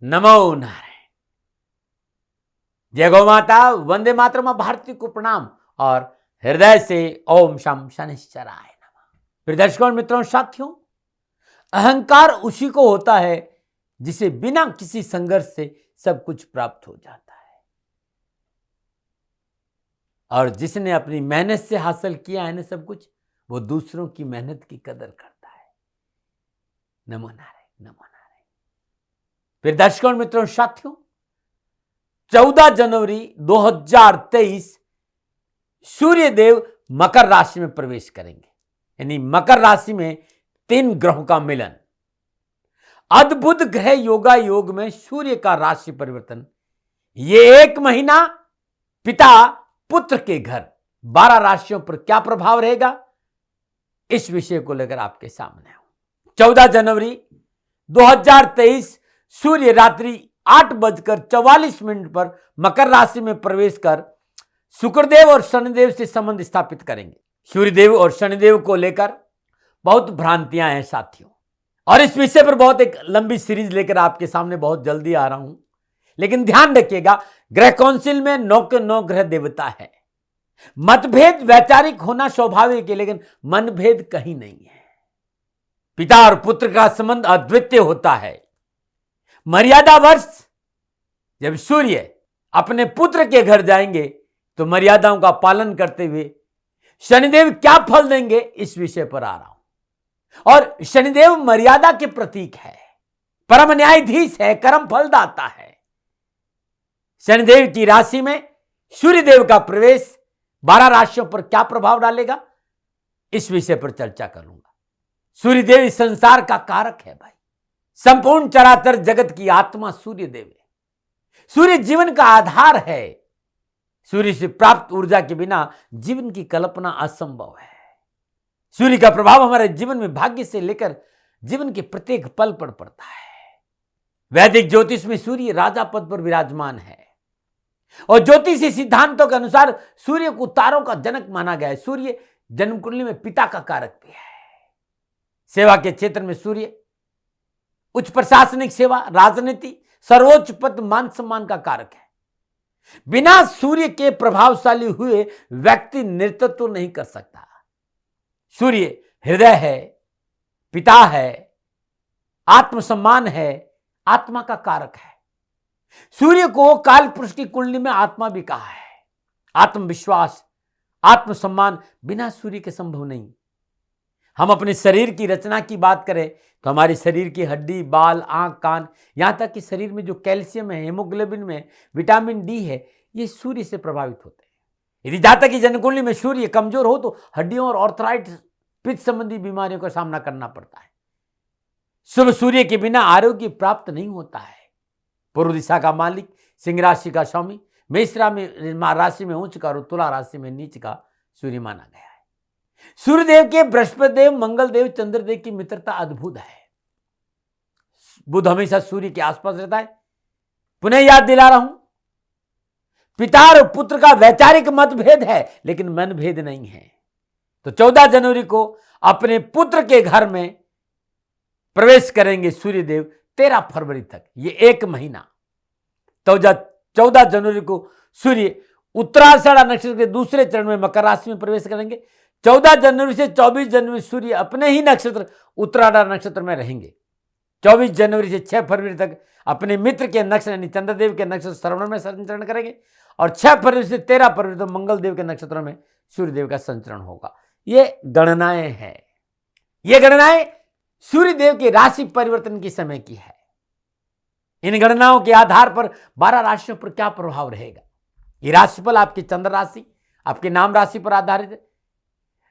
नमो नारायण। जय गौ माता, वंदे मातरम, भारती को प्रणाम और हृदय से ओम शम शनिश्चराय नमः। प्रिय दर्शकों, मित्रों, साथियों, अहंकार उसी को होता है जिसे बिना किसी संघर्ष से सब कुछ प्राप्त हो जाता है, और जिसने अपनी मेहनत से हासिल किया है ना सब कुछ, वो दूसरों की मेहनत की कदर करता है। नमो नारायण, नमो नारायण। फिर दर्शकों, मित्रों, साथियों, 14 जनवरी 2023 सूर्य देव मकर राशि में प्रवेश करेंगे। यानी मकर राशि में 3 ग्रहों का मिलन, अद्भुत ग्रह योगा योग में सूर्य का राशि परिवर्तन। ये 1 महीना पिता पुत्र के घर 12 राशियों पर क्या प्रभाव रहेगा, इस विषय को लेकर आपके सामने हूं। 14 जनवरी 2023 सूर्य रात्रि 8:44 पर मकर राशि में प्रवेश कर शुक्रदेव और शनिदेव से संबंध स्थापित करेंगे। सूर्यदेव और शनिदेव को लेकर बहुत भ्रांतियां हैं साथियों, और इस विषय पर बहुत एक लंबी सीरीज लेकर आपके सामने बहुत जल्दी आ रहा हूं। लेकिन ध्यान रखिएगा, ग्रह काउंसिल में 9 के 9 ग्रह देवता है। मतभेद वैचारिक होना स्वाभाविक है, लेकिन मनभेद कहीं नहीं है। पिता और पुत्र का संबंध अद्वितीय होता है। मर्यादा वर्ष जब सूर्य अपने पुत्र के घर जाएंगे तो मर्यादाओं का पालन करते हुए शनिदेव क्या फल देंगे, इस विषय पर आ रहा हूं। और शनिदेव मर्यादा के प्रतीक है, परम न्यायाधीश है, कर्म फलदाता है। शनिदेव की राशि में सूर्यदेव का प्रवेश 12 राशियों पर क्या प्रभाव डालेगा, इस विषय पर चर्चा करूंगा। सूर्यदेव इस संसार का कारक है भाई। संपूर्ण चराचर जगत की आत्मा सूर्यदेव है। सूर्य जीवन का आधार है। सूर्य से प्राप्त ऊर्जा के बिना जीवन की कल्पना असंभव है। सूर्य का प्रभाव हमारे जीवन में भाग्य से लेकर जीवन के प्रत्येक पल पर पड़ता है। वैदिक ज्योतिष में सूर्य राजा पद पर विराजमान है, और ज्योतिषी सिद्धांतों के अनुसार सूर्य को तारों का जनक माना गया है। सूर्य जन्म कुंडली में पिता का कारक भी है। सेवा के क्षेत्र में सूर्य उच्च प्रशासनिक सेवा, राजनीति, सर्वोच्च पद, मान सम्मान का कारक है। बिना सूर्य के प्रभावशाली हुए व्यक्ति नेतृत्व नहीं कर सकता। सूर्य हृदय है, पिता है, आत्मसम्मान है, आत्मा का कारक है। सूर्य को काल पुरुष की कुंडली में आत्मा भी कहा है। आत्मविश्वास, आत्मसम्मान बिना सूर्य के संभव नहीं। हम अपने शरीर की रचना की बात करें तो हमारे शरीर की हड्डी, बाल, आंख, कान, यहां तक कि शरीर में जो कैल्शियम है, हेमोग्लोबिन में विटामिन डी है, ये सूर्य से प्रभावित होते हैं। यदि जातक की जन्मकुंडली में सूर्य कमजोर हो तो हड्डियों और आर्थराइटिस, पित्त संबंधी बीमारियों का सामना करना पड़ता है। शुभ सूर्य के बिना आरोग्य प्राप्त नहीं होता है। पूर्व दिशा का मालिक, सिंह राशि का स्वामी, मेष राशि में उच्च का और तुला राशि में नीच का सूर्य माना गया है। सूर्यदेव के बृहस्पति देव, मंगल देव, चंद्रदेव की मित्रता अद्भुत है। बुध हमेशा सूर्य के आसपास रहता है। पुनः याद दिला रहा हूं, पिता और पुत्र का वैचारिक मतभेद है, लेकिन मनभेद नहीं है। तो 14 जनवरी को अपने पुत्र के घर में प्रवेश करेंगे सूर्यदेव 13 फरवरी तक, ये 1 महीना। तो 14 जनवरी को सूर्य उत्तराषाढ़ नक्षत्र के दूसरे चरण में मकर राशि में प्रवेश करेंगे। 14 जनवरी से 24 जनवरी सूर्य अपने ही नक्षत्र उत्तराषाढ़ नक्षत्र में रहेंगे। 24 जनवरी से 6 फरवरी तक अपने मित्र के नक्षत्र यानी चंद्रदेव के नक्षत्र श्रवण में संचरण करेंगे, और 6 फरवरी से 13 फरवरी तक मंगलदेव के नक्षत्रों में सूर्यदेव का संचरण होगा। ये गणनाएं हैं। ये गणनाएं सूर्यदेव के राशि परिवर्तन के समय की है। इन गणनाओं के आधार पर 12 राशियों पर क्या प्रभाव रहेगा। ये राशिफल आपकी चंद्र राशि, आपके नाम राशि पर आधारित है।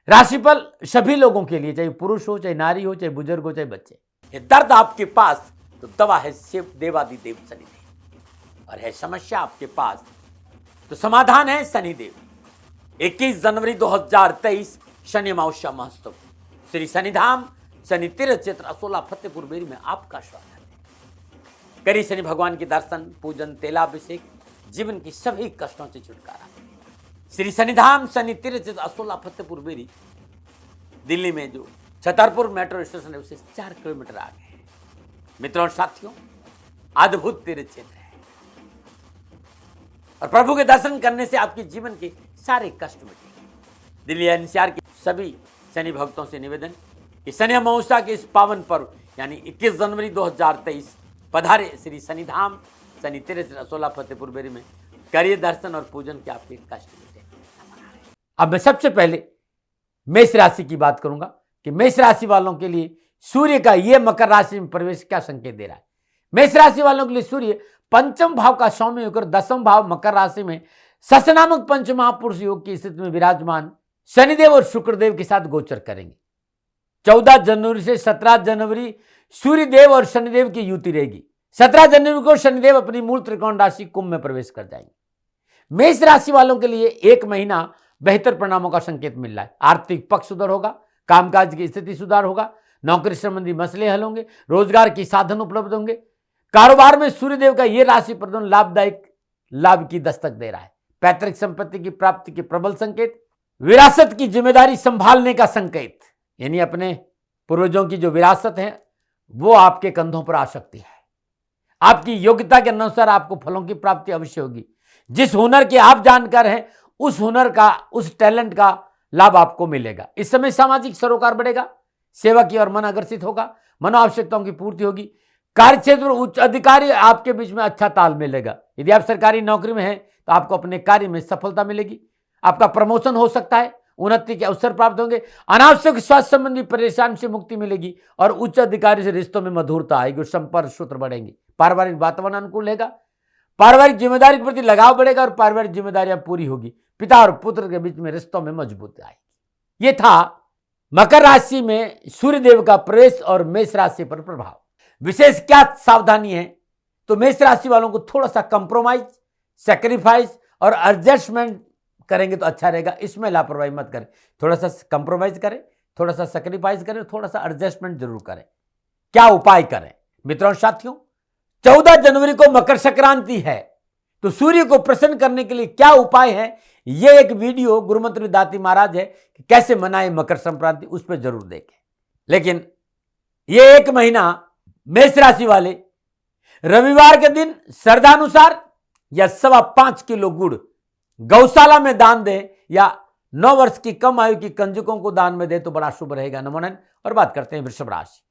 राशिफल सभी लोगों के लिए, चाहे पुरुष हो, चाहे नारी हो, चाहे बुजुर्ग हो, चाहे बच्चे। ये दर्द आपके पास तो दवा है शिव देवादिदेव शनिदेव, और है समस्या आपके पास तो समाधान है शनिदेव। 21 जनवरी 2023 शनि अमावस्या महोत्सव, श्री शनिधाम शनि तीर्थ क्षेत्र असोला फतेहपुर बेरी में आपका स्वागत है। करिए शनि भगवान के दर्शन, पूजन, तेलाभिषेक, जीवन की सभी कष्टों से छुटकारा। श्री शनिधाम शनि तीर्थ क्षेत्र असोला फतेहपुर बेरी, दिल्ली में जो छतरपुर मेट्रो स्टेशन है उससे 4 किलोमीटर आगे है। मित्रों और साथियों, अद्भुत तीर्थ क्षेत्र है और प्रभु के दर्शन करने से आपके जीवन के सारे कष्ट मिटेंगे। दिल्ली एनसीआर के सभी शनि भक्तों से निवेदन कि शनि अमावस्या के इस पावन पर्व यानी 21 जनवरी 2023 पधारे श्री शनिधाम शनि तीर्थ रसोला फतेहपुर बेरी में करिए दर्शन और पूजन के आपके कष्ट मिटे। अब मैं सबसे पहले मेष राशि की बात करूंगा कि मेष राशि वालों के लिए सूर्य का यह मकर राशि में प्रवेश क्या संकेत दे रहा है। मेष राशि वालों के लिए सूर्य पंचम भाव का स्वामी होकर दसम भाव मकर राशि में शश नामक पंच महापुरुष योग की स्थिति में विराजमान शनिदेव और शुक्रदेव के साथ गोचर करेंगे। 14 जनवरी से 17 जनवरी सूर्यदेव और शनिदेव की युति रहेगी। 17 जनवरी को शनिदेव अपनी मूल त्रिकोण राशि कुंभ में प्रवेश कर जाएंगे। मेष राशि वालों के लिए एक महीना बेहतर परिणामों का संकेत मिल रहा है। आर्थिक पक्ष सुधार होगा, कामकाज की स्थिति सुधार होगा, नौकरी संबंधी मसले हल होंगे, रोजगार के साधन उपलब्ध होंगे। कारोबार में सूर्यदेव का यह राशि प्रदान लाभदायक लाभ की दस्तक दे रहा है। पैतृक संपत्ति की प्राप्ति के प्रबल संकेत, विरासत की जिम्मेदारी संभालने का संकेत, यानी अपने पूर्वजों की जो विरासत है वो आपके कंधों पर आ सकती है। आपकी योग्यता के अनुसार आपको फलों की प्राप्ति अवश्य होगी। जिस हुनर के आप जानकार हैं उस हुनर का, उस टैलेंट का लाभ आपको मिलेगा। इस समय सामाजिक सरोकार बढ़ेगा, सेवा की ओर मन आकर्षित होगा, मनो आवश्यकताओं की पूर्ति होगी। कार्यक्षेत्र में उच्च अधिकारी आपके बीच में अच्छा ताल मिलेगा। यदि आप सरकारी नौकरी में हैं तो आपको अपने कार्य में सफलता मिलेगी। आपका प्रमोशन हो सकता है, उन्नति के अवसर प्राप्त होंगे। अनावश्यक स्वास्थ्य संबंधी परेशानी से मुक्ति मिलेगी और उच्च अधिकारी से रिश्तों में मधुरता आएगी और संपर्क सूत्र बढ़ेंगे। पारिवारिक वातावरण अनुकूल रहेगा, पारिवारिक जिम्मेदारी के प्रति लगाव बढ़ेगा और पारिवारिक जिम्मेदारियां पूरी होगी। पिता और पुत्र के बीच में रिश्तों में मजबूती आएगी। ये था मकर राशि में सूर्यदेव का प्रवेश और मेष राशि पर प्रभाव। विशेष क्या सावधानी है तो मेष राशि वालों को थोड़ा सा कंप्रोमाइज, सैक्रिफाइस और एडजस्टमेंट करेंगे तो अच्छा रहेगा। इसमें लापरवाही मत करें। थोड़ा सा कंप्रोमाइज करें, थोड़ा सा सैक्रिफाइस करें, थोड़ा सा एडजस्टमेंट जरूर करें। क्या उपाय करें मित्रों साथियों? 14 जनवरी को मकर संक्रांति है तो सूर्य को प्रसन्न करने के लिए क्या उपाय है, यह एक वीडियो गुरुमंत्र दाती महाराज है कि कैसे मनाएं मकर संक्रांति, उस पर जरूर देखें। लेकिन यह एक महीना मेष राशि वाले रविवार के दिन श्रद्धानुसार या 5.25 किलो गुड़ गौशाला में दान दें या 9 वर्ष की कम आयु की कंजकों को दान में दें तो बड़ा शुभ रहेगा। नमो नमः। और बात करते हैं वृषभ राशि।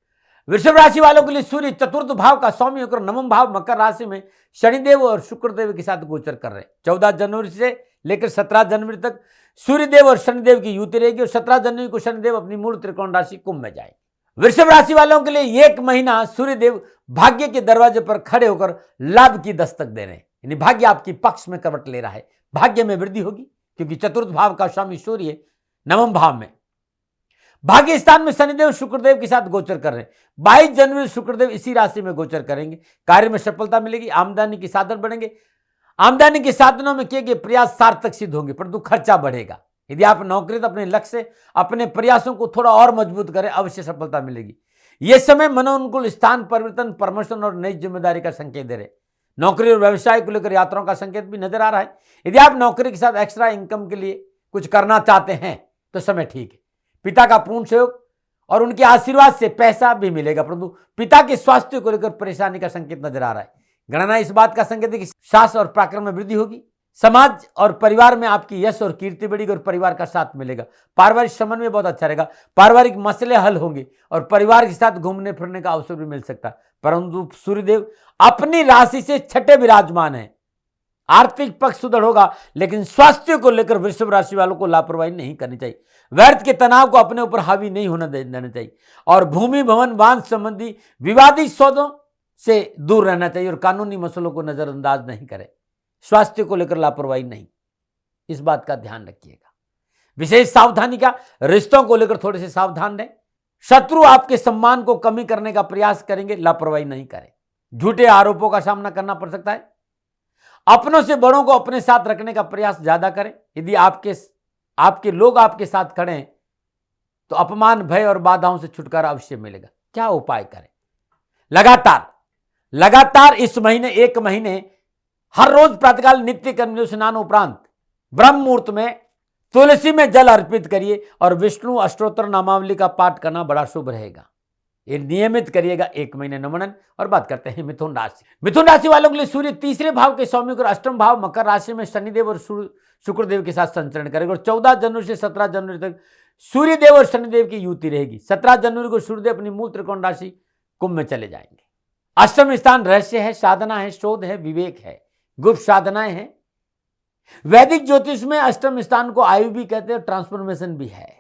वृषभ राशि वालों के लिए सूर्य चतुर्थ भाव का स्वामी होकर नवम भाव मकर राशि में शनिदेव और शुक्रदेव के साथ गोचर कर रहे हैं। 14 जनवरी से लेकर 17 जनवरी तक सूर्यदेव और शनिदेव की युति रहेगी और 17 जनवरी को शनिदेव अपनी मूल त्रिकोण राशि कुंभ में जाएंगे। वृषभ राशि वालों के लिए एक महीना सूर्यदेव भाग्य के दरवाजे पर खड़े होकर लाभ की दस्तक दे रहे हैं, यानी भाग्य आपकी पक्ष में करवट ले रहा है। भाग्य में वृद्धि होगी क्योंकि चतुर्थ भाव का स्वामी सूर्य नवम भाव में, भाग्य स्थान में शनिदेव शुक्रदेव के साथ गोचर कर रहे हैं। 22 जनवरी शुक्रदेव इसी राशि में गोचर करेंगे। कार्य में सफलता मिलेगी, आमदनी के साधन बढ़ेंगे। आमदनी के साधनों में किए गए प्रयास सार्थक सिद्ध होंगे, परंतु खर्चा बढ़ेगा। यदि आप नौकरी तो अपने लक्ष्य से अपने प्रयासों को थोड़ा और मजबूत करें, अवश्य सफलता मिलेगी। यह समय मनोनुकूल स्थान परिवर्तन, प्रमोशन और नई जिम्मेदारी का संकेत दे रहे। नौकरी और व्यवसाय को लेकर यात्राओं का संकेत भी नजर आ रहा है। यदि आप नौकरी के साथ एक्स्ट्रा इनकम के लिए कुछ करना चाहते हैं तो समय ठीक है। पिता का पूर्ण सहयोग और उनके आशीर्वाद से पैसा भी मिलेगा, परंतु पिता के स्वास्थ्य को लेकर परेशानी का संकेत नजर आ रहा है। गणना इस बात का संकेत है कि साहस और पराक्रम में वृद्धि होगी। समाज और परिवार में आपकी यश और कीर्ति बढ़ेगी और परिवार का साथ मिलेगा। पारिवारिक समन्वय बहुत अच्छा रहेगा। पारिवारिक मसले हल होंगे और परिवार के साथ घूमने फिरने का अवसर भी मिल सकता है। परंतु सूर्यदेव अपनी राशि से छठे विराजमान है। आर्थिक पक्ष सुदृढ़ होगा, लेकिन स्वास्थ्य को लेकर वृषभ राशि वालों को लापरवाही नहीं करनी चाहिए। व्यर्थ के तनाव को अपने ऊपर हावी नहीं होने देना चाहिए और भूमि भवन बांध संबंधी विवादित सौदों से दूर रहना चाहिए और कानूनी मसलों को नजरअंदाज नहीं करें। स्वास्थ्य को लेकर लापरवाही नहीं, इस बात का ध्यान रखिएगा। विशेष सावधानी का, रिश्तों को लेकर थोड़े से सावधान रहें। शत्रु आपके सम्मान को कमी करने का प्रयास करेंगे, लापरवाही नहीं करें। झूठे आरोपों का सामना करना पड़ सकता है। अपनों से बड़ों को अपने साथ रखने का प्रयास ज्यादा करें। यदि आपके लोग आपके साथ खड़े हैं तो अपमान, भय और बाधाओं से छुटकारा अवश्य मिलेगा। क्या उपाय करें? लगातार इस महीने, एक महीने हर रोज प्रातःकाल नित्य कर्म स्नान उपरांत ब्रह्म मुहूर्त में तुलसी में जल अर्पित करिए और विष्णु अष्टोत्तर नामावली का पाठ करना बड़ा शुभ रहेगा। ये नियमित करिएगा 1 महीने नमनन। और बात करते हैं मिथुन राशि। मिथुन राशि वालों के लिए सूर्य तीसरे भाव के स्वामी और अष्टम भाव मकर राशि में शनिदेव और शुक्रदेव के साथ संचरण करेगा और 14 जनवरी से 17 जनवरी तक सूर्यदेव और शनिदेव की युति रहेगी। 17 जनवरी को सूर्यदेव अपनी मूल त्रिकोण राशि कुंभ में चले जाएंगे। अष्टम स्थान रहस्य है, साधना है, शोध है, विवेक है, गुप्त साधनाएं हैं। वैदिक ज्योतिष में अष्टम स्थान को आयु भी कहते हैं, ट्रांसफॉर्मेशन भी है।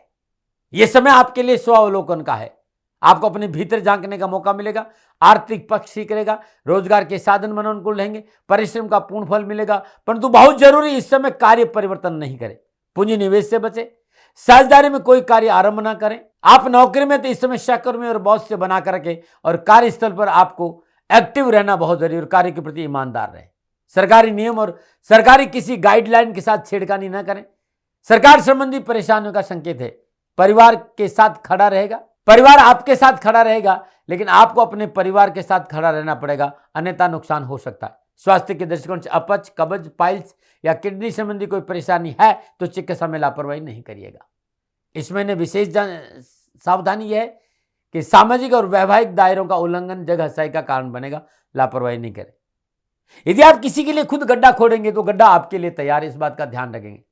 यह समय आपके लिए स्वावलोकन का है। आपको अपने भीतर झांकने का मौका मिलेगा। आर्थिक पक्ष ठीक रहेगा, रोजगार के साधन मन अनुकूल रहेंगे, परिश्रम का पूर्ण फल मिलेगा। परंतु बहुत जरूरी इस समय कार्य परिवर्तन नहीं करें, पूंजी निवेश से बचे, साझेदारी में कोई कार्य आरंभ ना करें। आप नौकरी में तो इस समय सहकर्मी और बॉस से बनाकर रखें और कार्यस्थल पर आपको एक्टिव रहना बहुत जरूरी और कार्य के प्रति ईमानदार रहे। सरकारी नियम और सरकारी किसी गाइडलाइन के साथ छेड़खानी न करें। सरकार संबंधी परेशानियों का संकेत है। परिवार के साथ खड़ा रहेगा, परिवार आपके साथ खड़ा रहेगा, लेकिन आपको अपने परिवार के साथ खड़ा रहना पड़ेगा, अन्यथा नुकसान हो सकता है। स्वास्थ्य के दृष्टिकोण से अपच, कब्ज, पाइल्स या किडनी संबंधी कोई परेशानी है तो चिकित्सा में लापरवाही नहीं करिएगा। इस महीने विशेष सावधानी यह है कि सामाजिक और वैवाहिक दायरों का उल्लंघन जग हंसाई का कारण बनेगा, लापरवाही नहीं करें। यदि आप किसी के लिए खुद गड्ढा खोदेंगे तो गड्ढा आपके लिए तैयार है, इस बात का ध्यान रखेंगे।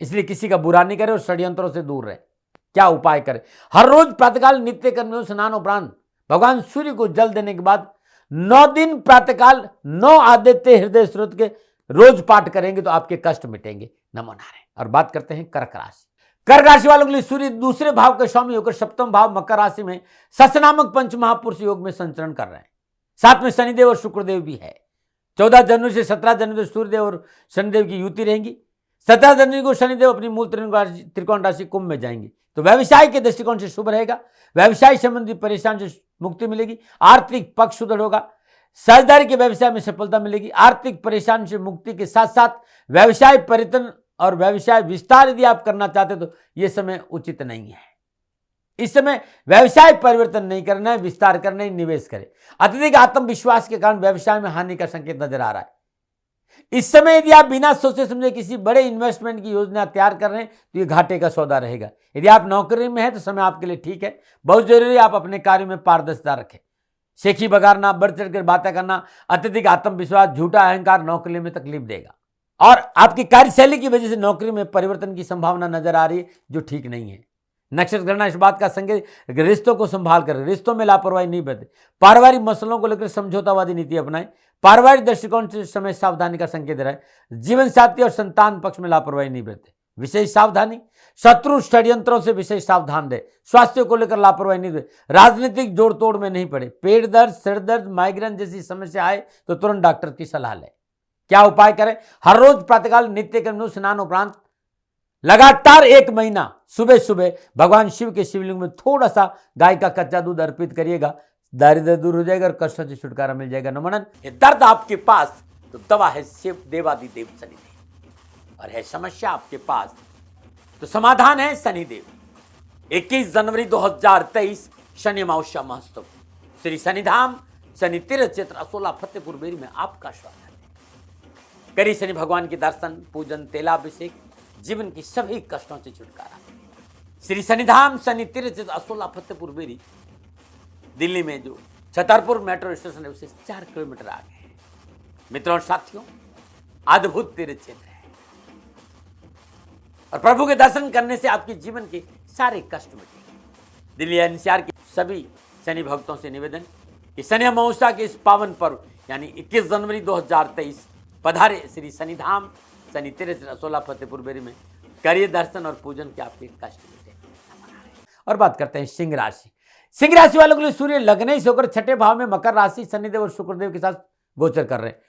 इसलिए किसी का बुरा नहीं करें और षड्यंत्रों से दूर रहे। क्या उपाय करें? हर रोज प्रातःकाल नित्य कर्म स्नान उपरांत भगवान सूर्य को जल देने के बाद 9 दिन प्रातःकाल 9 आदित्य हृदय स्रोत के रोज पाठ करेंगे तो आपके कष्ट मिटेंगे। नमो नारायण। और बात करते हैं कर्क राशि। कर्क राशि वालों के लिए सूर्य दूसरे भाव के स्वामी होकर सप्तम भाव मकर राशि में सस नामक पंच महापुरुष योग में संचरण कर रहे हैं। साथ में शनिदेव और शुक्रदेव भी है। 14 जनवरी से 17 जनवरी सूर्यदेव और शनिदेव की युति रहेंगी। 17 जनवरी को शनिदेव अपनी मूल त्रिकोण राशि कुंभ में जाएंगे तो व्यवसाय के दृष्टिकोण से शुभ रहेगा। व्यवसाय संबंधी परेशानी से मुक्ति मिलेगी। आर्थिक पक्ष सुदृढ़ होगा। साझेदारी के व्यवसाय में सफलता मिलेगी। आर्थिक परेशानी से मुक्ति के साथ साथ व्यवसाय परिवर्तन और व्यवसाय विस्तार यदि आप करना चाहते तो यह समय उचित नहीं है। इस समय व्यवसाय परिवर्तन नहीं करना है, विस्तार करना है, निवेश करें। अत्यधिक आत्मविश्वास के कारण व्यवसाय में हानि का संकेत नजर आ रहा है। इस समय यदि आप बिना सोचे समझे किसी बड़े इन्वेस्टमेंट की योजना तैयार कर रहे हैं तो ये घाटे का सौदा रहेगा। यदि आप नौकरी में हैं तो समय आपके लिए ठीक है। बहुत जरूरी है आप अपने कार्य में पारदर्शिता रखें। शेखी बगारना, बढ़ चढ़ कर बातें करना, अत्यधिक आत्मविश्वास, झूठा अहंकार नौकरी में तकलीफ देगा और आपकी कार्यशैली की वजह से नौकरी में परिवर्तन की संभावना नजर आ रही है जो ठीक नहीं है। नक्षत्र गणना इस बात का संकेत, रिश्तों को संभाल कर, रिश्तों में लापरवाही नहीं बरतें। पारिवारिक मसलों को लेकर समझौतावादी नीति अपनाएं। पारिवारिक दृष्टिकोण से समय सावधानी का संकेत रहे। जीवन साथी और संतान पक्ष में लापरवाही नहीं बरतें। विशेष सावधानी, शत्रु षड्यंत्रों से विशेष सावधान रहे। स्वास्थ्य को लेकर लापरवाही नहीं बरतें। राजनीतिक जोड़ तोड़ में नहीं पड़े। पेट दर्द, सिर दर्द, माइग्रेन जैसी समस्या आए तो तुरंत डॉक्टर की सलाह लें। क्या उपाय करें? हर रोज प्रातःकाल नित्य कर्म स्नान उपरांत लगातार 1 महीना सुबह सुबह भगवान शिव के शिवलिंग में थोड़ा सा गाय का कच्चा दूध अर्पित करिएगा। दारिद्र्य दूर हो जाएगा और कष्टों से छुटकारा मिल जाएगा। नमन। दर्द आपके पास तो दवा है शिव देवादिदेव शनिदेव, और है समस्या आपके पास तो समाधान है शनिदेव। 21 जनवरी 2023 शनि अमावस्या महोत्सव श्री शनिधाम शनि तीर्थ क्षेत्र असोला फतेहपुर बेरी में आपका स्वागत है। करिए शनि भगवान के दर्शन, पूजन, तेलाभिषेक, जीवन की सभी कष्टों से छुटकारा। श्री शनिधाम शनि तीर्थ क्षेत्र असोला फतेहपुर बेरी दिल्ली में जो छतरपुर मेट्रो स्टेशन है उससे 4 किलोमीटर आगे है। मित्रों और साथियों, अद्भुत तीर्थ क्षेत्र है और प्रभु के दर्शन करने से आपके जीवन के सारे कष्ट मिटेंगे। दिल्ली एनसीआर के सभी शनि भक्तों से निवेदन कि शनि अमावस्या के इस पावन पर्व यानी 21 जनवरी 2023 पधारे श्री शनिधाम शनि तीर्थ असोला फतेहपुर बेरी में, करिए दर्शन और पूजन के आपके कष्ट मिटे। और बात करते हैं सिंह राशि। सिंह राशि वालों के लिए सूर्य लग्न से होकर 6ठे भाव में मकर राशि शनिदेव और शुक्रदेव के साथ गोचर कर रहे हैं।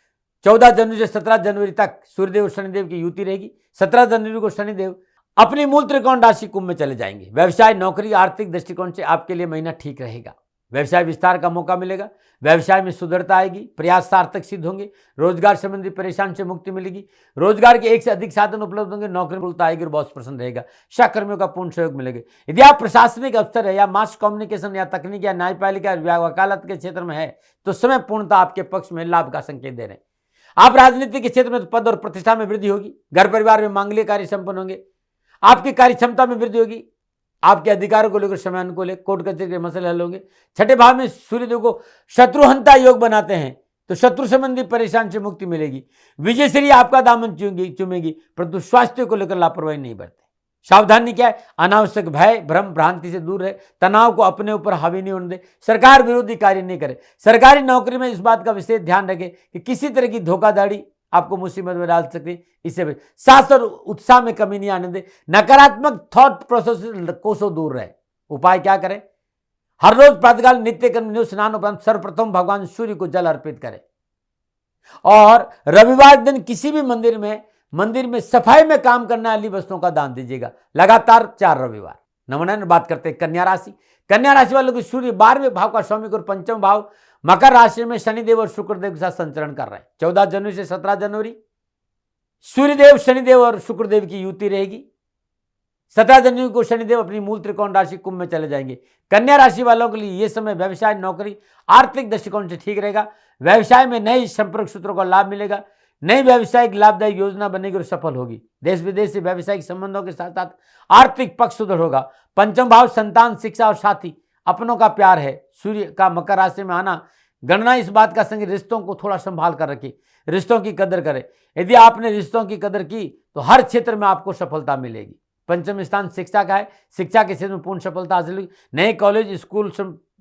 14 जनवरी से 17 जनवरी तक सूर्यदेव और शनिदेव की युति रहेगी। 17 जनवरी को शनिदेव अपनी मूल त्रिकोण राशि कुंभ में चले जाएंगे। व्यवसाय, नौकरी, आर्थिक दृष्टिकोण से आपके लिए महीना ठीक रहेगा। व्यवसाय विस्तार का मौका मिलेगा। व्यवसाय में सुदृढ़ता आएगी। प्रयास सार्थक सिद्ध होंगे। रोजगार संबंधी परेशानी से मुक्ति मिलेगी। रोजगार के 1 से अधिक साधन उपलब्ध होंगे। नौकरी में आएगी और बहुत प्रसन्न रहेगा। सहकर्मियों का पूर्ण सहयोग मिलेगा। यदि आप प्रशासनिक अफसर है या मास कम्युनिकेशन या तकनीक या न्यायपालिका या वकालत के क्षेत्र में है तो समय पूर्णतः आपके पक्ष में लाभ का संकेत दे रहे हैं। आप राजनीति के क्षेत्र में तो पद और प्रतिष्ठा में वृद्धि होगी। घर परिवार में मांगलिक कार्य संपन्न होंगे। आपकी कार्य क्षमता में वृद्धि होगी। आपके अधिकारों को लेकर समयानुकूल है, कोर्ट कचहरी के मसले हल होंगे। छठे भाव में सूर्यदेव को शत्रुहंता योग बनाते हैं, तो शत्रु संबंधी परेशान से मुक्ति मिलेगी। विजयश्री आपका दामन चूमेगी, परंतु स्वास्थ्य को लेकर लापरवाही नहीं बरते। सावधानी क्या है? अनावश्यक भय भ्रम भ्रांति से दूर रहे, तनाव को अपने ऊपर हावी नहीं होने दे, सरकार विरोधी कार्य नहीं करे। सरकारी नौकरी में इस बात का विशेष ध्यान रखें कि किसी तरह की धोखाधड़ी आपको मुसीबत में डाल सकती है। इससे साहस और उत्साह में कमी नहीं आने दे। नकारात्मक थॉट प्रोसेस से कोसों दूर रहे। उपाय क्या करें? हर रोज प्रातःकाल नित्य कर्म स्नान उपरांत सर्वप्रथम भगवान सूर्य को जल अर्पित करें, और रविवार दिन किसी भी मंदिर में सफाई में काम करने वाली वस्तुओं का दान दीजिएगा, लगातार 4 रविवार। नमूना बात करते हैं कन्या राशि। कन्या राशि वालों को सूर्य 12वें भाव का स्वामी और 5वां भाव मकर राशि में शनिदेव और शुक्रदेव के साथ संचरण कर रहे हैं। 14 जनवरी से 17 जनवरी सूर्यदेव शनिदेव और शुक्रदेव की युति रहेगी। 17 जनवरी को शनिदेव अपनी मूल त्रिकोण राशि कुंभ में चले जाएंगे। कन्या राशि वालों के लिए यह समय व्यवसाय, नौकरी, आर्थिक दृष्टिकोण से ठीक रहेगा। व्यवसाय में नए संपर्क सूत्रों का लाभ मिलेगा। नई व्यावसायिक लाभदायक योजना बनेगी और सफल होगी। देश विदेश से व्यावसायिक संबंधों के साथ साथ आर्थिक पक्ष सुदृढ़ होगा। 5वां भाव संतान, शिक्षा और साथी अपनों का प्यार है। सूर्य का मकर राशि में आना गणना इस बात का संग रिश्तों को थोड़ा संभाल कर रखें, रिश्तों की कदर करें। यदि आपने रिश्तों की कदर की तो हर क्षेत्र में आपको सफलता मिलेगी। 5वां स्थान शिक्षा का है, शिक्षा के क्षेत्र में पूर्ण सफलता हासिल होगी। नए कॉलेज स्कूल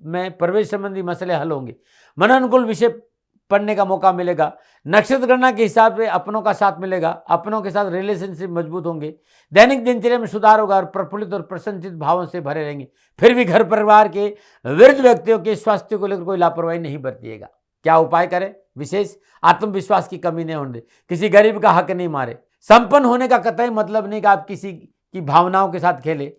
में प्रवेश संबंधी मसले हल होंगे। मनोनुकूल विषय पढ़ने का मौका मिलेगा। नक्षत्र गणना के हिसाब से अपनों का साथ मिलेगा। अपनों के साथ रिलेशनशिप मजबूत होंगे। दैनिक दिनचर्या में सुधार होगा और प्रफुल्लित और प्रसन्नचित भावों से भरे रहेंगे। फिर भी घर परिवार के वृद्ध व्यक्तियों के स्वास्थ्य को लेकर कोई लापरवाही नहीं बरतिएगा। क्या उपाय करें? विशेष आत्मविश्वास की कमी नहीं होने दे। किसी गरीब का हक नहीं मारे। संपन्न होने का कतई मतलब नहीं कि आप किसी की भावनाओं के साथ खेले,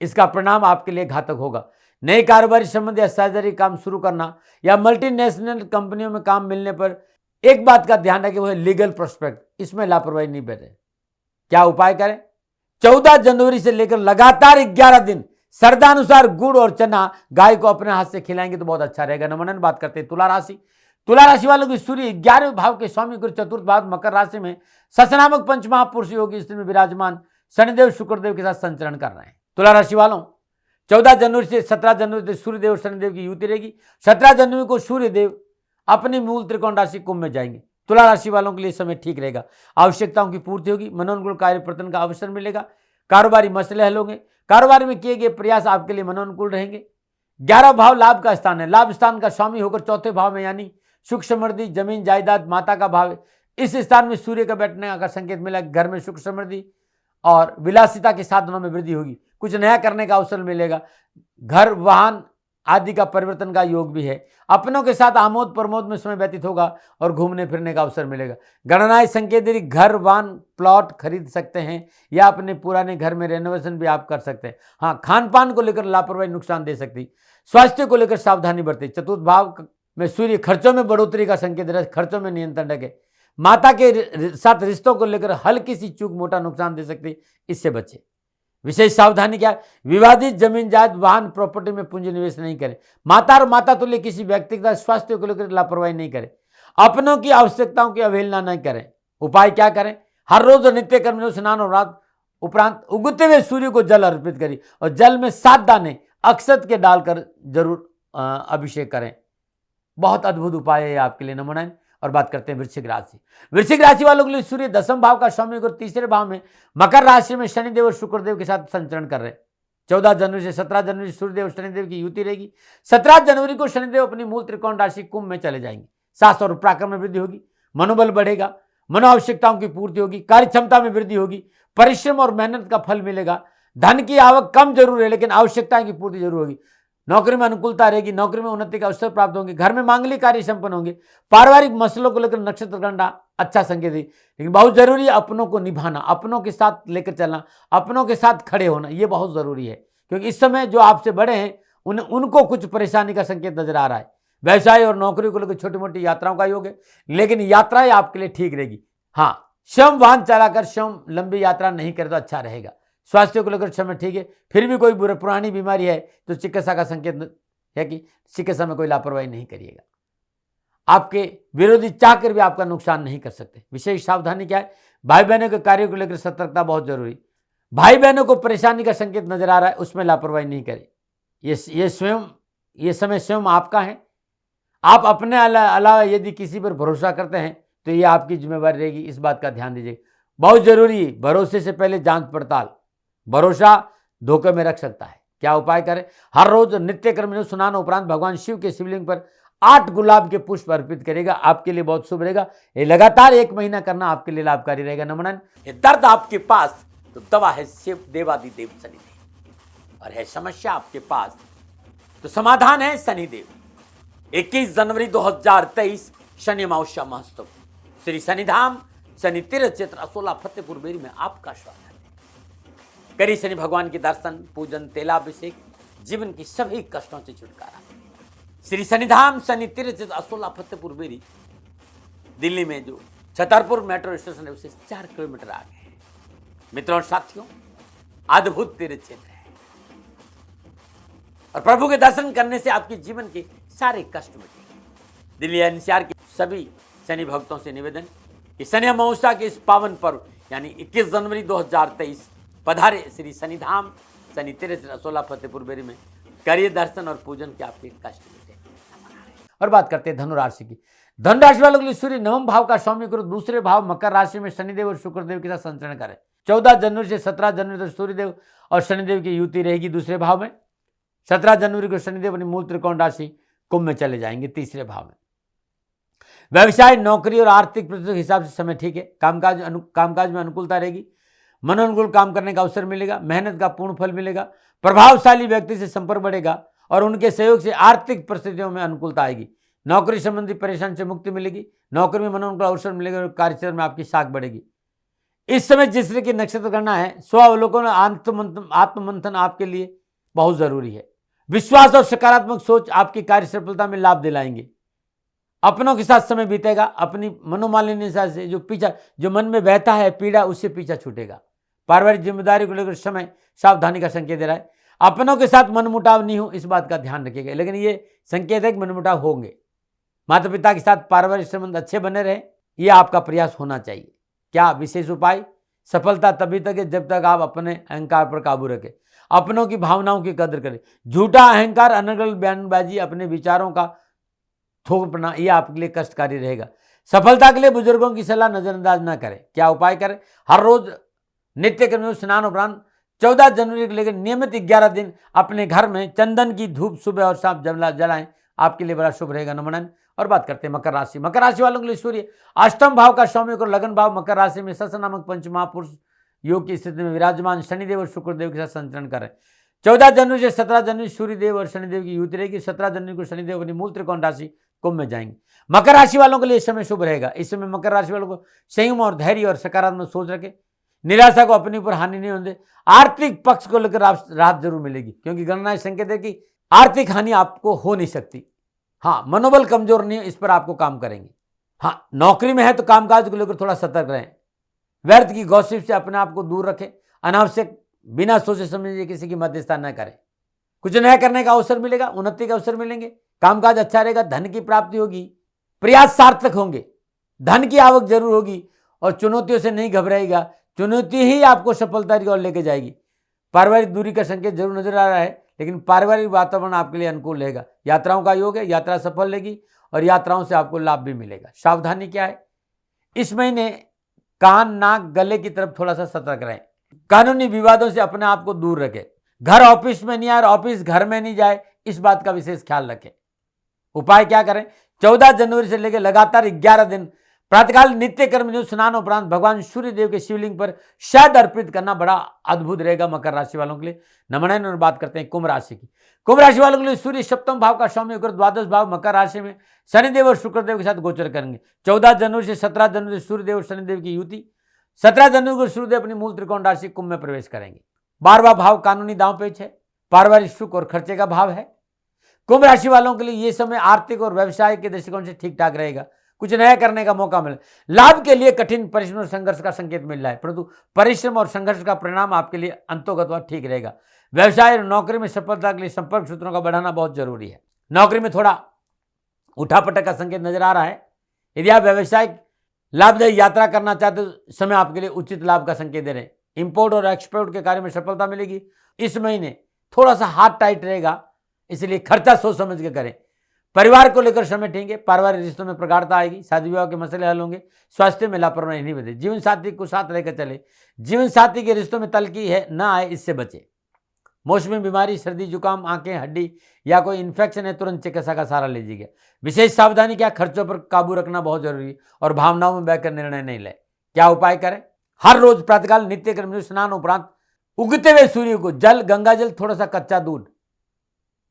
इसका परिणाम आपके लिए घातक होगा। नए कारोबारी संबंधी या साझेदारी काम शुरू करना या मल्टीनेशनल कंपनियों में काम मिलने पर एक बात का ध्यान रखें, वो है लीगल प्रोस्पेक्ट, इसमें लापरवाही नहीं बरतें। क्या उपाय करें? 14 जनवरी से लेकर लगातार 11 दिन श्रद्धानुसार गुड़ और चना गाय को अपने हाथ से खिलाएंगे तो बहुत अच्छा रहेगा। नमन बात करते हैं तुला राशि। तुला राशि वालों की सूर्य 11वें भाव के स्वामी गुरु चतुर्थ भाव मकर राशि में ससनामक पंचमहापुरुष योगी स्थिति में विराजमान शनिदेव शुक्रदेव के साथ संचरण कर रहे हैं। तुला राशि वालों 14 जनवरी से 17 जनवरी तक सूर्यदेव और शनिदेव की युति रहेगी। 17 जनवरी को सूर्यदेव अपनी मूल त्रिकोण राशि कुंभ में जाएंगे। तुला राशि वालों के लिए समय ठीक रहेगा। आवश्यकताओं की पूर्ति होगी। मनोनुकूल कार्य प्रयत्न का अवसर मिलेगा। कारोबारी मसले हल होंगे। कारोबार में किए गए प्रयास आपके लिए मनोनुकूल रहेंगे। 11 भाव लाभ का स्थान है। लाभ स्थान का स्वामी होकर 4थे भाव में यानी सुख समृद्धि, जमीन जायदाद, माता का भाव है। इस स्थान में सूर्य का बैठने का संकेत मिला। घर में सुख समृद्धि और विलासिता के साधनों में वृद्धि होगी। कुछ नया करने का अवसर मिलेगा। घर, वाहन आदि का परिवर्तन का योग भी है। अपनों के साथ आमोद प्रमोद में समय व्यतीत होगा और घूमने फिरने का अवसर मिलेगा। गणनाएं संकेत दे रही घर, वाहन, प्लॉट खरीद सकते हैं या अपने पुराने घर में रेनोवेशन भी आप कर सकते हैं। हाँ, खान पान को लेकर लापरवाही नुकसान दे सकती। स्वास्थ्य को लेकर सावधानी बरते। चतुर्थ भाव में सूर्य खर्चों में बढ़ोतरी का संकेत दे रहा है। खर्चों में नियंत्रण रखे। माता के साथ रिश्तों को लेकर हल्की सी चूक मोटा नुकसान दे सकती, इससे बचे। विशेष सावधानी क्या है? विवादित जमीन जायदाद, वाहन, प्रॉपर्टी में पूंजी निवेश नहीं करें। माता और माता तुल्य किसी व्यक्तिगत स्वास्थ्य को लेकर लापरवाही नहीं करें। अपनों की आवश्यकताओं की अवहेलना नहीं करें। उपाय क्या करें? हर रोज नित्य कर्म में स्नान और रात उपरांत उगते हुए सूर्य को जल अर्पित करें और जल में 7 दाने अक्षत के डालकर जरूर अभिषेक करें। बहुत अद्भुत उपाय है आपके लिए। नमूना। और बात करते हैं वृश्चिक राशि। वृश्चिक राशि वालों के लिए सूर्य 10वें भाव का स्वामी और 3रे भाव में मकर राशि में शनिदेव और शुक्रदेव के साथ संचरण कर रहे हैं। 14 जनवरी से 17 जनवरी सूर्यदेव और शनिदेव की युति रहेगी। 17 जनवरी को शनिदेव अपनी मूल त्रिकोण राशि कुंभ में चले जाएंगे। साहस और पराक्रम में वृद्धि होगी। मनोबल बढ़ेगा। मनोआवश्यकताओं की पूर्ति होगी। कार्य क्षमता में वृद्धि होगी। परिश्रम और मेहनत का फल मिलेगा। धन की आवक कम जरूर है लेकिन आवश्यकताओं की पूर्ति जरूर होगी। नौकरी में अनुकूलता रहेगी। नौकरी में उन्नति का अवसर प्राप्त होंगे। घर में मांगलिक कार्य संपन्न होंगे। पारिवारिक मसलों को लेकर नक्षत्र गणना अच्छा संकेत है, लेकिन बहुत जरूरी है अपनों को निभाना, अपनों के साथ लेकर चलना, अपनों के साथ खड़े होना, ये बहुत जरूरी है क्योंकि इस समय जो आपसे बड़े हैं उनको कुछ परेशानी का संकेत नजर आ रहा है। व्यवसाय और नौकरी को लेकर छोटी मोटी यात्राओं का योग है लेकिन यात्राएं आपके लिए ठीक रहेगी। हाँ, स्वयं वाहन चलाकर स्वयं लंबी यात्रा नहीं करे तो अच्छा रहेगा। स्वास्थ्य को लेकर समय ठीक है। फिर भी कोई पुरानी बीमारी है तो चिकित्सा का संकेत है कि चिकित्सा में कोई लापरवाही नहीं करिएगा। आपके विरोधी चाहकर भी आपका नुकसान नहीं कर सकते। विशेष सावधानी क्या है? भाई बहनों के कार्यों को लेकर सतर्कता बहुत जरूरी। भाई बहनों को परेशानी का संकेत नजर आ रहा है, उसमें लापरवाही नहीं करें। ये समय स्वयं आपका है। आप अपने अलावा यदि किसी पर भरोसा करते हैं तो ये आपकी जिम्मेवारी रहेगी, इस बात का ध्यान दीजिए। बहुत जरूरी, भरोसे से पहले जांच पड़ताल। भरोसा धोखे में रख सकता है। क्या उपाय करें? हर रोज नित्य कर्म स्नान उपरांत भगवान शिव के शिवलिंग पर 8 गुलाब के पुष्प अर्पित करेगा, आपके लिए बहुत शुभ रहेगा। ये लगातार 1 महीना करना आपके लिए लाभकारी रहेगा। नमन। दर्द आपके पास तो दवा है शिव देवादिदेव शनिदेव, और है समस्या आपके पास तो समाधान है शनिदेव। 21 जनवरी 2023 शनि अमावस्या महोत्सव, श्री शनिधाम शनि तीर्थ क्षेत्र असोला फतेहपुर बेरी में आपका स्वागत है। करिए शनि भगवान के दर्शन, पूजन, तेलाभिषेक, जीवन की सभी कष्टों से छुटकारा। श्री शनिधाम शनि तीर्थ क्षेत्र असोला फतेहपुर बेरी, दिल्ली में जो छतरपुर मेट्रो स्टेशन है उससे 4 किलोमीटर आगे है। मित्रों और साथियों, अद्भुत तीर्थ क्षेत्र है और प्रभु के दर्शन करने से आपके जीवन के सारे कष्ट मिटेंगे। दिल्ली एनसीआर के सभी शनि भक्तों से निवेदन कि शनि अमावस्या के इस पावन पर्व यानी 21 जनवरी 2023 पधारे श्री शनिधाम शनि तीर्थ असोला फतेहपुर बेरी में, करिए दर्शन और पूजन के आपके कष्ट मिटे। और बात करते हैं धनुराशि की। धनु राशि वालों के लिए सूर्य नवम भाव का स्वामी गुरु दूसरे भाव मकर राशि में शनिदेव और शुक्रदेव के साथ संचरण करें। 14 जनवरी से 17 जनवरी तक सूर्यदेव और शनिदेव की युति रहेगी दूसरे भाव में। 17 जनवरी को शनिदेव अपनी मूल त्रिकोण राशि कुंभ में चले जाएंगे तीसरे भाव में। व्यवसाय, नौकरी और आर्थिक परिस्थितियों के हिसाब से समय ठीक है। कामकाज में अनुकूलता रहेगी। मनोनुकूल काम करने का अवसर मिलेगा। मेहनत का पूर्ण फल मिलेगा। प्रभावशाली व्यक्ति से संपर्क बढ़ेगा और उनके सहयोग से आर्थिक परिस्थितियों में अनुकूलता आएगी। नौकरी संबंधी परेशानी से मुक्ति मिलेगी। नौकरी में मनोनुकूल अवसर मिलेगा और कार्यक्षेत्र में आपकी साख बढ़ेगी। इस समय जिस तरह की नक्षत्र गणना है, स्वावलोकन आत्ममंथन आपके लिए बहुत जरूरी है। विश्वास और सकारात्मक सोच आपकी कार्य सफलता में लाभ दिलाएंगे। अपनों के साथ समय बीतेगा। अपनी मनोमालिन्य से जो मन में बहता है पीड़ा, उससे पीछा छूटेगा। पारिवारिक जिम्मेदारी को लेकर समय सावधानी का संकेत दे रहा है। अपनों के साथ मनमुटाव नहीं हो, इस बात का ध्यान रखिएगा, लेकिन ये संकेत है कि मनमुटाव होंगे। माता पिता के साथ पारिवारिक संबंध अच्छे बने रहे, ये आपका प्रयास होना चाहिए। क्या विशेष उपाय? सफलता तभी तक है जब तक आप अपने अहंकार पर काबू रखें, अपनों की भावनाओं की कदर करें। झूठा अहंकार, अनर्गल बयानबाजी, अपने विचारों का थोपना, यह आपके लिए कष्टकारी रहेगा। सफलता के लिए बुजुर्गों की सलाह नजरअंदाज न करें। क्या उपाय करें? हर रोज नित्य कर्म स्नान उपरांत 14 जनवरी को लेकर नियमित 11 दिन अपने घर में चंदन की धूप सुबह और शाम जलाएं, आपके लिए बड़ा शुभ रहेगा। नमन। और बात करते हैं मकर राशि। मकर राशि वालों के लिए सूर्य अष्टम भाव का स्वामी और लगन भाव मकर राशि में सस नामक पंचमहापुरुष योग की स्थिति में विराजमान शनिदेव और शुक्रदेव के साथ संचरण करें। 14 जनवरी से 17 जनवरी सूर्यदेव और शनिदेव की युति रहेगी। 17 जनवरी को शनिदेव अपनी मूल त्रिकोण राशि कुंभ में जाएंगे। मकर राशि वालों के लिए इस समय शुभ रहेगा। इस समय मकर राशि वालों को संयम और धैर्य और सकारात्मक सोच रखें। निराशा को अपने ऊपर हानि नहीं होने। आर्थिक पक्ष को लेकर राहत जरूर मिलेगी, क्योंकि गणना संकेत है कि आर्थिक हानि आपको हो नहीं सकती। हाँ, मनोबल कमजोर नहीं है, इस पर आपको काम करेंगे। हाँ, नौकरी में है तो कामकाज को लेकर थोड़ा सतर्क रहें। व्यर्थ की गॉसिप से अपने आप को दूर रखें। अनावश्यक बिना सोचे समझे किसी की मध्यस्थता न करें। कुछ नया करने का अवसर मिलेगा, उन्नति के अवसर मिलेंगे, कामकाज अच्छा रहेगा, धन की प्राप्ति होगी, प्रयास सार्थक होंगे, धन की आवक जरूर होगी और चुनौतियों से नहीं घबराएगा। चुनौती ही आपको सफलता की ओर लेके जाएगी। पारिवारिक दूरी का संकेत जरूर नजर आ रहा है, लेकिन पारिवारिक वातावरण आपके लिए अनुकूल रहेगा। यात्राओं का योग है, यात्रा सफल रहेगी और यात्राओं से आपको लाभ भी मिलेगा। सावधानी क्या है? इस महीने कान, नाक, गले की तरफ थोड़ा सा सतर्क रहें। कानूनी विवादों से अपने आप को दूर रखें। घर ऑफिस में नहीं आए और ऑफिस घर में नहीं जाए, इस बात का विशेष ख्याल रखें। उपाय क्या करें? 14 जनवरी से लेकर लगातार 11 दिन प्रातःकाल नित्य कर्म स्नान उपरांत भगवान सूर्य देव के शिवलिंग पर शहद अर्पित करना बड़ा अद्भुत रहेगा मकर राशि वालों के लिए। नमन। और बात करते हैं कुंभ राशि की। कुंभ राशि वालों के लिए सूर्य सप्तम भाव का स्वामी होकर द्वादश भाव मकर राशि में शनिदेव और शुक्रदेव के साथ गोचर करेंगे। 14 जनवरी से 17 जनवरी सूर्यदेव और शनिदेव की युति। 17 जनवरी को सूर्यदेव अपनी मूल त्रिकोण राशि कुंभ में प्रवेश करेंगे। 12वां भाव कानूनी दांव पेच है, पारिवारिक सुख और खर्चे का भाव है। कुंभ राशि वालों के लिए यह समय आर्थिक और व्यवसाय के दृष्टिकोण से ठीक ठाक रहेगा। कुछ नया करने का मौका मिले। लाभ के लिए कठिन परिश्रम और संघर्ष का संकेत मिल रहा है, परंतु परिश्रम और संघर्ष का परिणाम आपके लिए अंतोगत ठीक रहेगा। व्यवसाय और नौकरी में सफलता के लिए संपर्क सूत्रों का बढ़ाना बहुत जरूरी है। नौकरी में थोड़ा उठापटक का संकेत नजर आ रहा है। यदि आप व्यवसायिक लाभदायक यात्रा करना चाहते तो समय आपके लिए उचित लाभ का संकेत दे रहे हैं। इंपोर्ट और एक्सपोर्ट के कार्य में सफलता मिलेगी। इस महीने थोड़ा सा हाथ टाइट रहेगा, इसलिए खर्चा सोच समझ के करें। परिवार को लेकर समेटेंगे, पारिवारिक रिश्तों में प्रगाढ़ता आएगी, शादी विवाह के मसले हल होंगे, स्वास्थ्य में लापरवाही नहीं बचे। जीवन साथी को साथ लेकर चले, जीवन साथी के रिश्तों में तलखी है ना आए, इससे बचे। मौसमी बीमारी, सर्दी जुकाम, आंखें, हड्डी या कोई इन्फेक्शन है, तुरंत चिकित्सा का सहारा लीजिएगा। विशेष सावधानी क्या, खर्चों पर काबू रखना बहुत जरूरी है और भावनाओं में बहकर निर्णय नहीं ले। क्या उपाय करें? हर रोज प्रातःकाल नित्य क्रम में स्नान उपरांत उगते हुए सूर्य को जल, गंगा जल, थोड़ा सा कच्चा दूध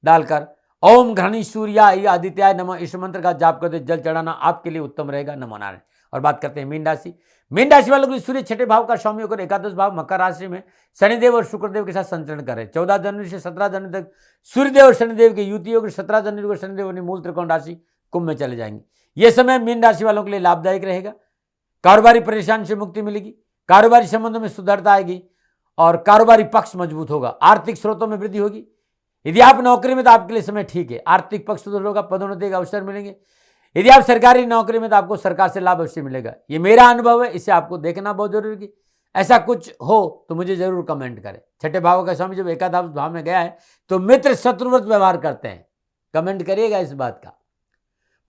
डालकर ओम घृणी सूर्याय आदित्याय नमः इस मंत्र का जाप करते जल चढ़ाना आपके लिए उत्तम रहेगा। नमो नारायण। और बात करते हैं मीन राशि। मीन राशि वालों को सूर्य छठे भाव का स्वामी होकर एकादश भाव मकर राशि में शनिदेव और शुक्रदेव के साथ संचरण करें। 14 जनवरी से 17 जनवरी तक सूर्यदेव और शनिदेव की युति होगी। 17 जनवरी को शनिदेव अपनी मूल त्रिकोण राशि कुंभ में चले जाएंगे। यह समय मीन राशि वालों के लिए लाभदायक रहेगा। कारोबारी परेशानी से मुक्ति मिलेगी, कारोबारी संबंधों में सुधरता आएगी और कारोबारी पक्ष मजबूत होगा। आर्थिक स्रोतों में वृद्धि होगी। यदि आप नौकरी में तो आपके लिए समय ठीक है, आर्थिक पक्ष सुदृढ़ होगा, पदोन्नति का अवसर मिलेंगे। यदि आप सरकारी नौकरी में तो आपको सरकार से लाभ अवश्य मिलेगा। ये मेरा अनुभव है, इसे आपको देखना बहुत जरूरी है। ऐसा कुछ हो तो मुझे जरूर कमेंट करें। छठे भाव का स्वामी जब एकादश भाव में गया है तो मित्र शत्रुवत व्यवहार करते हैं, कमेंट करिएगा इस बात का।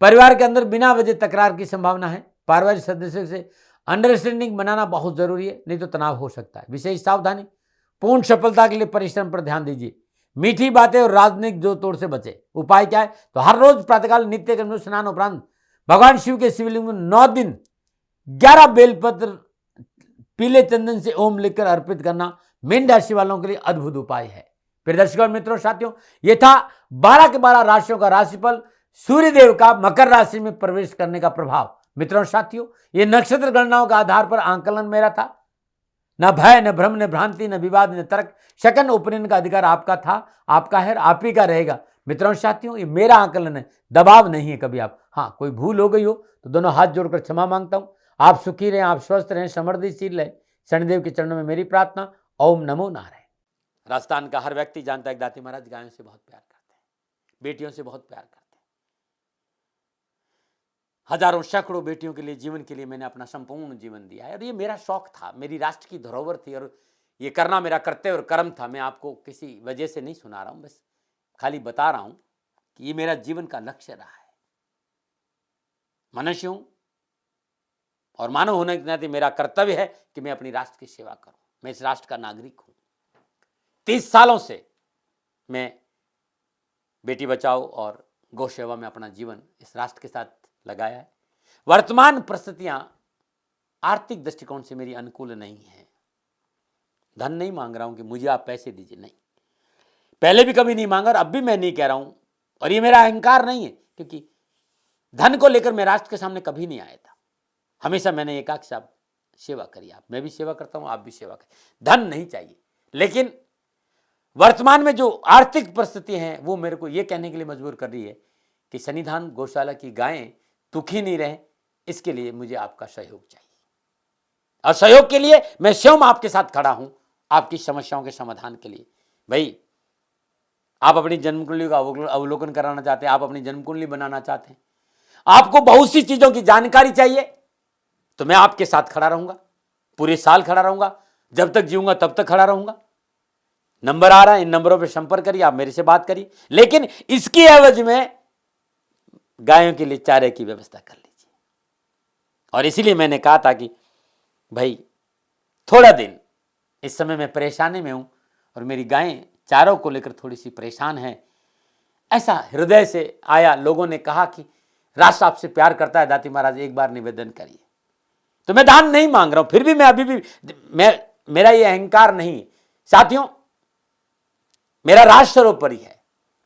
परिवार के अंदर बिना वजह तकरार की संभावना है। पारिवारिक सदस्यों से अंडरस्टैंडिंग बनाना बहुत जरूरी है, नहीं तो तनाव हो सकता है। विशेष सावधानी, पूर्ण सफलता के लिए परिश्रम पर ध्यान दीजिए। मीठी बातें और राजनीतिक जोड़ तोड़ से बचे। उपाय क्या है? तो हर रोज प्रातःकाल नित्य कर्म स्नान उपरांत भगवान शिव के शिवलिंग में 9 दिन 11 बेलपत्र पीले चंदन से ओम लिखकर अर्पित करना मीन राशि वालों के लिए अद्भुत उपाय है। फिर दर्शकों और मित्रों साथियों, यह था 12 के 12 राशियों का राशिफल, सूर्यदेव का मकर राशि में प्रवेश करने का प्रभाव। मित्रों साथियों, ये नक्षत्र गणनाओं के आधार पर आंकलन मेरा था। न भय, न भ्रम, न भ्रांति, न विवाद, न तर्क, शकन ओपिनियन का अधिकार आपका था, आपका है, आप ही का रहेगा। मित्रों साथियों, ये मेरा आंकलन है, दबाव नहीं है कभी आप। हाँ, कोई भूल हो गई हो तो दोनों हाथ जोड़कर क्षमा मांगता हूं। आप सुखी रहें, आप स्वस्थ रहें, समृद्धिशील रहें, शनिदेव के चरणों में मेरी प्रार्थना। ओम नमो नारायण। राजस्थान का हर व्यक्ति जानता है कि दाती महाराज गायों से बहुत प्यार करते हैं, बेटियों से बहुत प्यार करते हैं। हजारों सैकड़ों बेटियों के लिए, जीवन के लिए मैंने अपना संपूर्ण जीवन दिया है और ये मेरा शौक था, मेरी राष्ट्र की धरोहर थी और ये करना मेरा कर्तव्य और कर्म था। मैं आपको किसी वजह से नहीं सुना रहा हूं, बस खाली बता रहा हूं कि ये मेरा जीवन का लक्ष्य रहा है। मनुष्य हूं और मानव होने के नाते मेरा कर्तव्य है कि मैं अपनी राष्ट्र की सेवा करूं। मैं इस राष्ट्र का नागरिक हूं। 30 सालों से मैं बेटी बचाओ और गौ सेवा में अपना जीवन इस राष्ट्र के साथ लगाया है। वर्तमान परिस्थितियां आर्थिक दृष्टिकोण से मेरी अनुकूल नहीं है। धन नहीं मांग रहा हूं कि मुझे आप पैसे दीजिए, नहीं, पहले भी कभी नहीं मांगा और अब भी मैं नहीं कह रहा हूं। और ये मेरा अहंकार नहीं है, क्योंकि धन को लेकर मैं राष्ट्र के सामने कभी नहीं आया था। हमेशा मैंने एक आख साहब सेवा करी, आप, मैं भी सेवा करता हूं, आप भी सेवा करें। धन नहीं चाहिए, लेकिन वर्तमान में जो आर्थिक परिस्थिति हैं वो मेरे को ये कहने के लिए मजबूर कर रही है कि सन्निधान गौशाला की गायें दुखी नहीं रहे, इसके लिए मुझे आपका सहयोग चाहिए। और सहयोग के लिए मैं स्वयं आपके साथ खड़ा हूं, आपकी समस्याओं के समाधान के लिए। भाई, आप अपनी जन्म कुंडली का अवलोकन कराना चाहते हैं, आप अपनी जन्म कुंडली बनाना चाहते हैं, आपको बहुत सी चीजों की जानकारी चाहिए, तो मैं आपके साथ खड़ा रहूंगा, पूरे साल खड़ा रहूंगा, जब तक जीऊंगा तब तक खड़ा रहूंगा। नंबर आ रहा है, इन नंबरों पर संपर्क करिए, आप मेरे से बात करिए, लेकिन इसकी एवज में गायों के लिए चारे की व्यवस्था कर लीजिए। और इसीलिए मैंने कहा था कि भाई थोड़ा दिन इस समय मैं परेशानी में हूं और मेरी गायें चारों को लेकर थोड़ी सी परेशान हैं। ऐसा हृदय से आया, लोगों ने कहा कि राष्ट्र आपसे प्यार करता है दाती महाराज, एक बार निवेदन करिए। तो मैं दान नहीं मांग रहा हूं, फिर भी मैं अभी भी मेरा ये अहंकार नहीं साथियों, मेरा राष्ट्र सर्वोपरि है।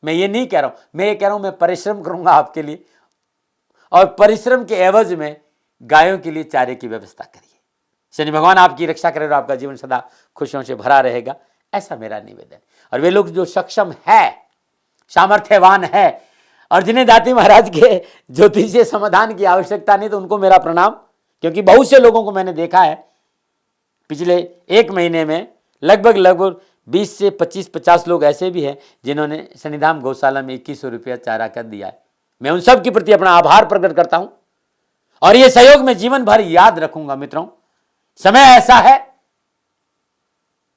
मैं ये नहीं कह रहा हूं, मैं ये कह रहा हूं मैं परिश्रम करूंगा आपके लिए, और परिश्रम के एवज में गायों के लिए चारे की व्यवस्था करिए। शनि भगवान आपकी रक्षा करे और आपका जीवन सदा खुशियों से भरा रहेगा, ऐसा मेरा निवेदन। और वे लोग जो सक्षम है, सामर्थ्यवान है और जिन्हें दाती महाराज के ज्योतिषीय समाधान की आवश्यकता नहीं, तो उनको मेरा प्रणाम। क्योंकि बहुत से लोगों को मैंने देखा है पिछले 1 महीने में, लगभग 20 से 25-50 लोग ऐसे भी हैं जिन्होंने सन्निधान गौशाला में 2100 रुपया चारा कर दिया है। मैं उन सब के प्रति अपना आभार प्रकट करता हूं और ये सहयोग मैं जीवन भर याद रखूंगा। मित्रों, समय ऐसा है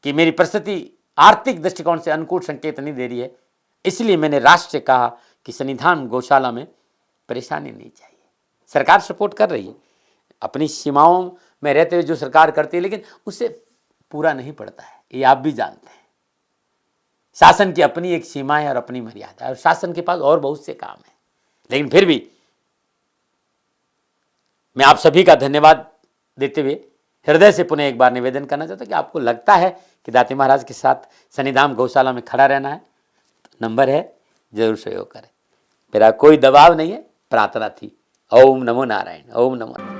कि मेरी परिस्थिति आर्थिक दृष्टिकोण से अनुकूल संकेत नहीं दे रही है, इसलिए मैंने राष्ट्र से कहा कि सन्निधान गौशाला में परेशानी नहीं चाहिए। सरकार सपोर्ट कर रही है, अपनी सीमाओं में रहते हुए जो सरकार करती है, लेकिन उससे पूरा नहीं पड़ता है, ये आप भी जानते हैं। शासन की अपनी एक सीमा है और अपनी मर्यादा है, और शासन के पास और बहुत से काम है। लेकिन फिर भी मैं आप सभी का धन्यवाद देते हुए हृदय से पुनः एक बार निवेदन करना चाहता हूं कि आपको लगता है कि दाती महाराज के साथ सन्निधान गौशाला में खड़ा रहना है, तो नंबर है, जरूर सहयोग करें। मेरा कोई दबाव नहीं है, प्रार्थना थी। ओम नमो नारायण, ओम नमो नारायण।